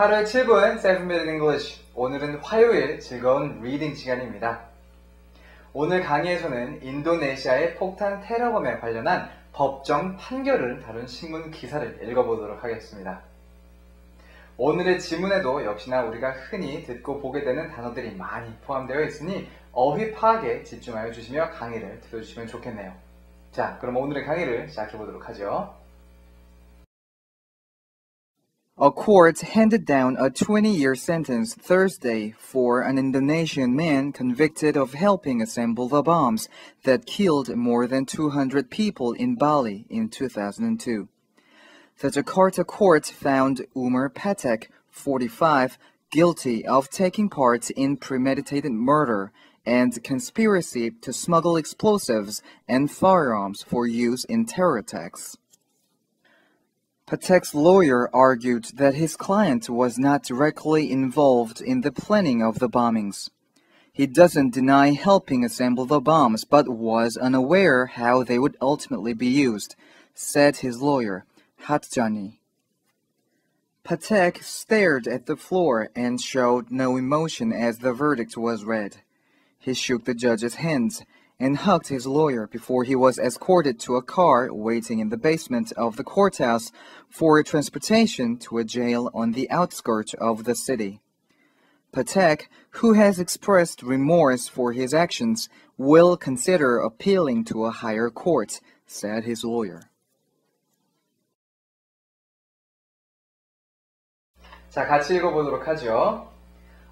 하루에 7분 7minute English. 오늘은 화요일 즐거운 리딩 시간입니다. 오늘 강의에서는 인도네시아의 폭탄 테러범에 관련한 법정 판결을 다룬 신문 기사를 읽어보도록 하겠습니다. 오늘의 지문에도 역시나 우리가 흔히 듣고 보게 되는 단어들이 많이 포함되어 있으니 어휘 파악에 집중하여 주시며 강의를 들어주시면 좋겠네요. 자, 그럼 오늘의 강의를 시작해 보도록 하죠. A court handed down a 20-year sentence Thursday for an Indonesian man convicted of helping assemble the bombs that killed more than 200 people in Bali in 2002. The Jakarta court found Umar Patek, 45, guilty of taking part in premeditated murder and conspiracy to smuggle explosives and firearms for use in terror attacks. Patek's lawyer argued that his client was not directly involved in the planning of the bombings. He doesn't deny helping assemble the bombs, but was unaware how they would ultimately be used, said his lawyer, Hatjani. Patek stared at the floor and showed no emotion as the verdict was read. He shook the judge's hands and hugged his lawyer before he was escorted to a car waiting in the basement of the courthouse for transportation to a jail on the outskirts of the city. Patek, who has expressed remorse for his actions, will consider appealing to a higher court, said his lawyer. 자, 같이 읽어보도록 하죠.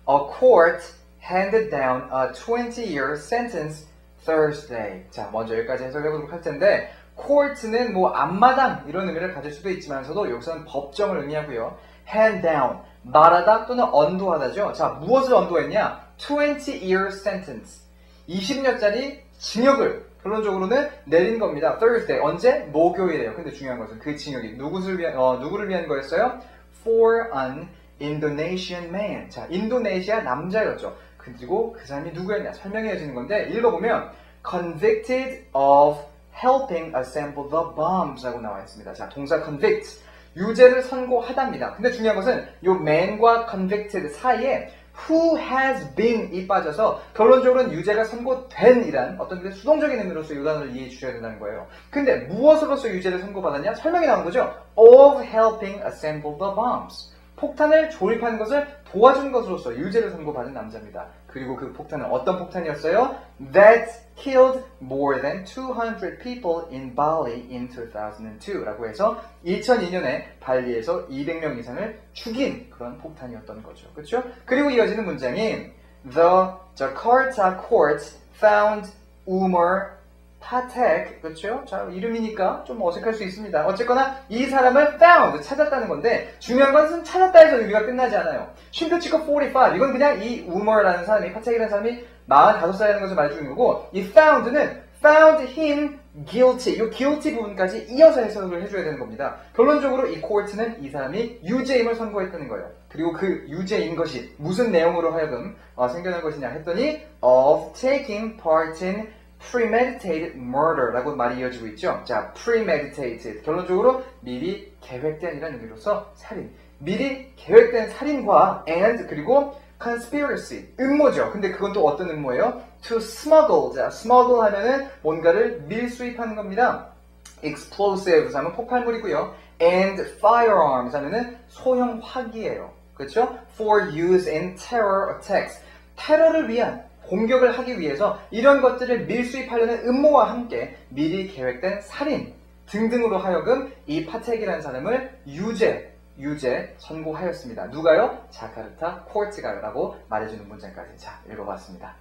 A court handed down a 20-year sentence Thursday. 자, 먼저 여기까지 해석해보도록 할 텐데, court는 뭐 앞마당 이런 의미를 가질 수도 있지만서도 여기서는 법정을 의미하고요. hand down, 말하다 또는 언도하다죠. 자, 무엇을 언도했냐? 20-year sentence. 20년짜리 징역을 결론적으로는 내린 겁니다. Thursday. 언제? 목요일이에요. 근데 중요한 것은 그 징역이 누구를 위한 거였어요? For an Indonesian man. 자, 인도네시아 남자였죠. 그리고 그 사람이 누구였냐? 설명해주는 건데 읽어보면 convicted of helping assemble the bombs 라고 나와 있습니다. 자, 동사 convict, 유죄를 선고하답니다. 근데 중요한 것은 요 man과 convicted 사이에 who has been이 빠져서 결론적으로는 유죄가 선고된 이란 어떤 수동적인 의미로서 이 단어를 이해해 주셔야 된다는 거예요. 근데 무엇으로서 유죄를 선고받았냐? 설명이 나온 거죠. of helping assemble the bombs. 폭탄을 조립하는 것을 도와준 것으로서 유죄를 선고받은 남자입니다. 그리고 그 폭탄은 어떤 폭탄이었어요? That killed more than 200 people in Bali in 2002 라고 해서 2002년에 발리에서 200명 이상을 죽인 그런 폭탄이었던 거죠. 그렇죠? 그리고 이어지는 문장이 The Jakarta court found Umar Patek, 그렇죠? 자, 이름이니까 좀 어색할 수 있습니다. 어쨌거나 이 사람을 found, 찾았다는 건데 중요한 것은 찾았다 해서 의미가 끝나지 않아요. 쉼표 치고 45, 이건 그냥 이 Umar라는 사람이, 파텍이라는 사람이 45살이라는 것을 말해주는 거고 이 found는 found him guilty, 이 guilty 부분까지 이어서 해석을 해줘야 되는 겁니다. 결론적으로 이 court는 이 사람이 유죄임을 선고했다는 거예요. 그리고 그 유죄인 것이 무슨 내용으로 하여금 생겨난 것이냐 했더니 of taking part in premeditated murder라고 말이 이어지고 있죠. 자, premeditated. 결론적으로 미리 계획된 이라는 의미로서 살인. 미리 계획된 살인과 and 그리고 conspiracy. 음모죠. 근데 그건 또 어떤 음모예요? to smuggle. 자, smuggle 하면은 뭔가를 밀수입하는 겁니다. explosives 하면 폭발물이고요. and firearms 하면은 소형 화기예요. 그렇죠? for use in terror attacks. 테러를 위한 공격을 하기 위해서 이런 것들을 밀수입하려는 음모와 함께 미리 계획된 살인 등등으로 하여금 이 파텍이라는 사람을 유죄 선고하였습니다. 누가요? 자카르타 코르트가요 라고 말해주는 문장까지 자, 읽어봤습니다.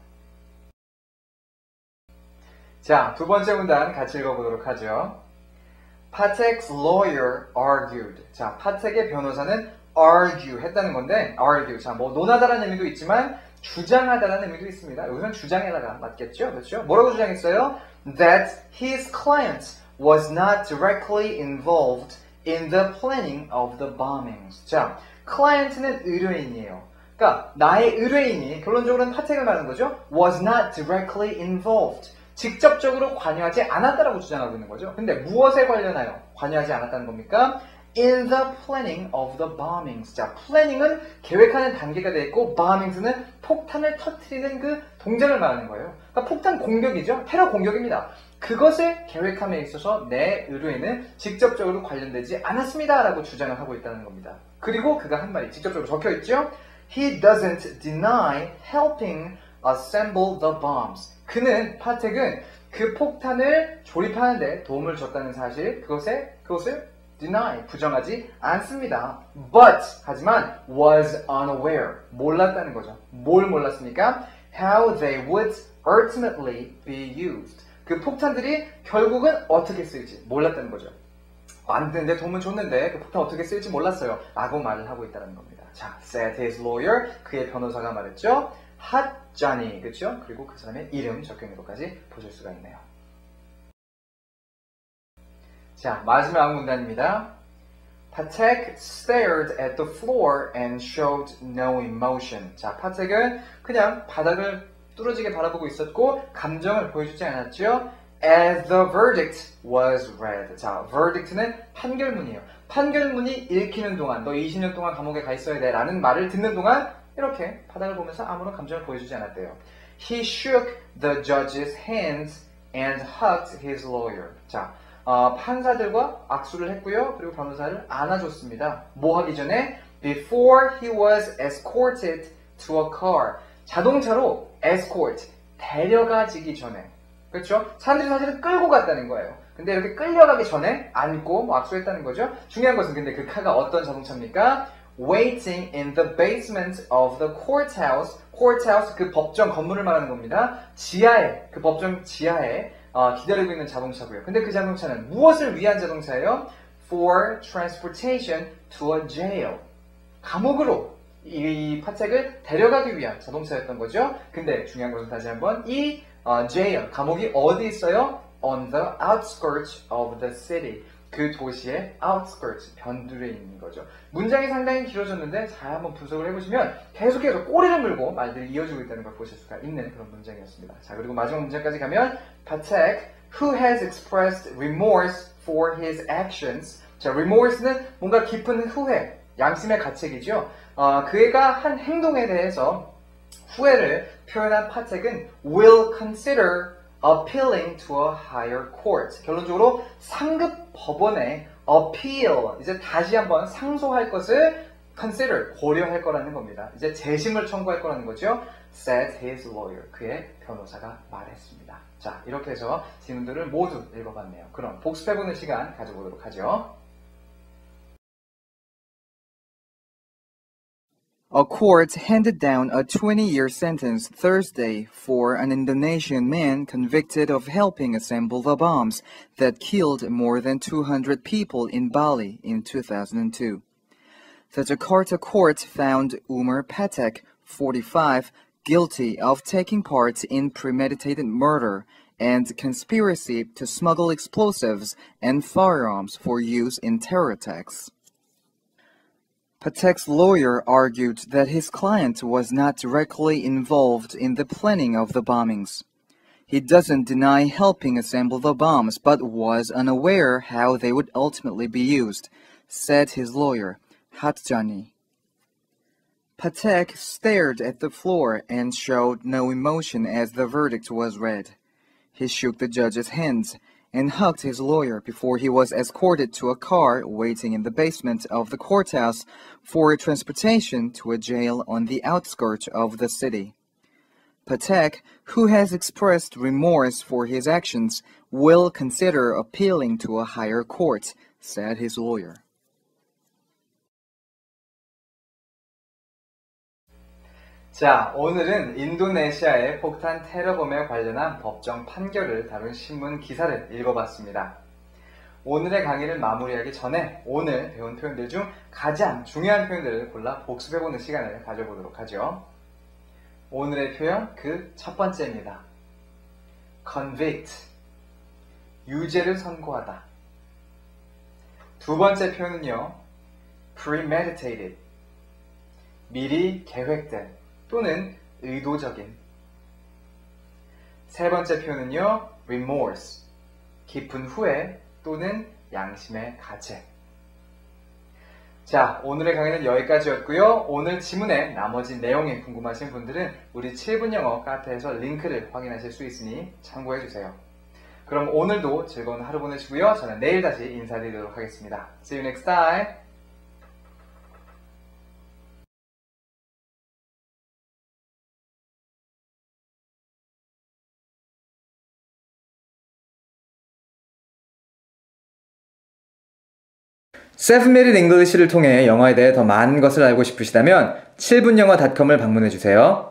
자, 두 번째 문단 같이 읽어보도록 하죠. Patek's lawyer argued. 자, 파텍의 변호사는 argue 했다는 건데 argue. 자, 뭐 논하다라는 의미도 있지만 주장하다라는 의미도 있습니다. 여기서는 주장에다가 맞겠죠? 그렇죠? 뭐라고 주장했어요? That his client was not directly involved in the planning of the bombings. 자, client는 의뢰인이에요. 그러니까 나의 의뢰인이 결론적으로는 파텍을 말하는 거죠. Was not directly involved. 직접적으로 관여하지 않았다라고 주장하고 있는 거죠. 근데 무엇에 관련하여 관여하지 않았다는 겁니까? in the planning of the bombings. 자, planning은 계획하는 단계가 되어 있고 bombings는 폭탄을 터뜨리는 그 동작을 말하는 거예요. 그러니까 폭탄 공격이죠. 테러 공격입니다. 그것을 계획함에 있어서 내 의뢰에는 직접적으로 관련되지 않았습니다 라고 주장을 하고 있다는 겁니다. 그리고 그가 한 말이 직접적으로 적혀 있죠. He doesn't deny helping assemble the bombs. 그는, 파텍은 그 폭탄을 조립하는데 도움을 줬다는 사실, 그것을 deny, 부정하지 않습니다. But, 하지만 was unaware, 몰랐다는 거죠. 뭘 몰랐습니까? How they would ultimately be used. 그 폭탄들이 결국은 어떻게 쓰일지 몰랐다는 거죠. 만드는데 도움을 줬는데 그 폭탄 어떻게 쓰일지 몰랐어요. 라고 말을 하고 있다는 겁니다. 자, said his lawyer, 그의 변호사가 말했죠. Hot Johnny, 그렇죠? 그리고 그 사람의 이름 적혀 있는 것까지 보실 수가 있네요. 자, 마지막 문단입니다. Patek stared at the floor and showed no emotion. 자, 파텍은 그냥 바닥을 뚫어지게 바라보고 있었고 감정을 보여주지 않았죠. As the verdict was read. 자, verdict는 판결문이에요. 판결문이 읽히는 동안 너 20년 동안 감옥에 가 있어야 돼 라는 말을 듣는 동안 이렇게 바닥을 보면서 아무런 감정을 보여주지 않았대요. He shook the judge's hands and hugged his lawyer. 자, 판사들과 악수를 했고요. 그리고 변호사를 안아줬습니다. 뭐 하기 전에? Before he was escorted to a car. 자동차로 escort, 데려가지기 전에. 그렇죠? 사람들이 사실은 끌고 갔다는 거예요. 근데 이렇게 끌려가기 전에 안고 뭐 악수했다는 거죠. 중요한 것은 근데 그 카가 어떤 자동차입니까? Waiting in the basement of the courthouse. courthouse, 그 법정 건물을 말하는 겁니다. 지하에, 그 법정 지하에 기다리고 있는 자동차고요. 근데 그 자동차는 무엇을 위한 자동차예요? For transportation to a jail. 감옥으로 이 파텍을 데려가기 위한 자동차였던 거죠. 근데 중요한 것은 다시 한번 이 jail, 감옥이 어디 있어요? On the outskirts of the city. 그 도시의 outskirts, 변두리에 있는 거죠. 문장이 상당히 길어졌는데 잘 한번 분석을 해보시면 계속해서 꼬리를 물고 말들이 이어지고 있다는 걸 보실 수가 있는 그런 문장이었습니다. 자, 그리고 마지막 문장까지 가면 Patek, who has expressed remorse for his actions. 자, remorse는 뭔가 깊은 후회, 양심의 가책이죠. 그가 한 행동에 대해서 후회를 표현한 파텍은 will consider appealing to a higher court. 결론적으로 상급 법원에 appeal, 이제 다시 한번 상소할 것을 consider, 고려할 거라는 겁니다. 이제 재심을 청구할 거라는 거죠. said his lawyer, 그의 변호사가 말했습니다. 자, 이렇게 해서 질문들을 모두 읽어봤네요. 그럼 복습해보는 시간 가져보도록 하죠. A court handed down a 20-year sentence Thursday for an Indonesian man convicted of helping assemble the bombs that killed more than 200 people in Bali in 2002. The Jakarta court found Umar Patek, 45, guilty of taking part in premeditated murder and conspiracy to smuggle explosives and firearms for use in terror attacks. Patek's lawyer argued that his client was not directly involved in the planning of the bombings. He doesn't deny helping assemble the bombs, but was unaware how they would ultimately be used, said his lawyer, Hatjani. Patek stared at the floor and showed no emotion as the verdict was read. He shook the judge's hands and hugged his lawyer before he was escorted to a car waiting in the basement of the courthouse for transportation to a jail on the outskirts of the city. Patek, who has expressed remorse for his actions, will consider appealing to a higher court, said his lawyer. 자, 오늘은 인도네시아의 폭탄 테러범에 관련한 법정 판결을 다룬 신문 기사를 읽어봤습니다. 오늘의 강의를 마무리하기 전에 오늘 배운 표현들 중 가장 중요한 표현들을 골라 복습해보는 시간을 가져보도록 하죠. 오늘의 표현 그 첫 번째입니다. convict, 유죄를 선고하다. 두 번째 표현은요, premeditated, 미리 계획된 또는 의도적인. 세 번째 표현은요, remorse, 깊은 후회 또는 양심의 가책. 자, 오늘의 강의는 여기까지였고요. 오늘 지문의 나머지 내용이 궁금하신 분들은 우리 7분 영어 카페에서 링크를 확인하실 수 있으니 참고해주세요. 그럼 오늘도 즐거운 하루 보내시고요. 저는 내일 다시 인사드리도록 하겠습니다. See you next time. 세븐미닛 잉글리시를 통해 영어에 대해 더 많은 것을 알고 싶으시다면 7분영어닷컴을 방문해주세요.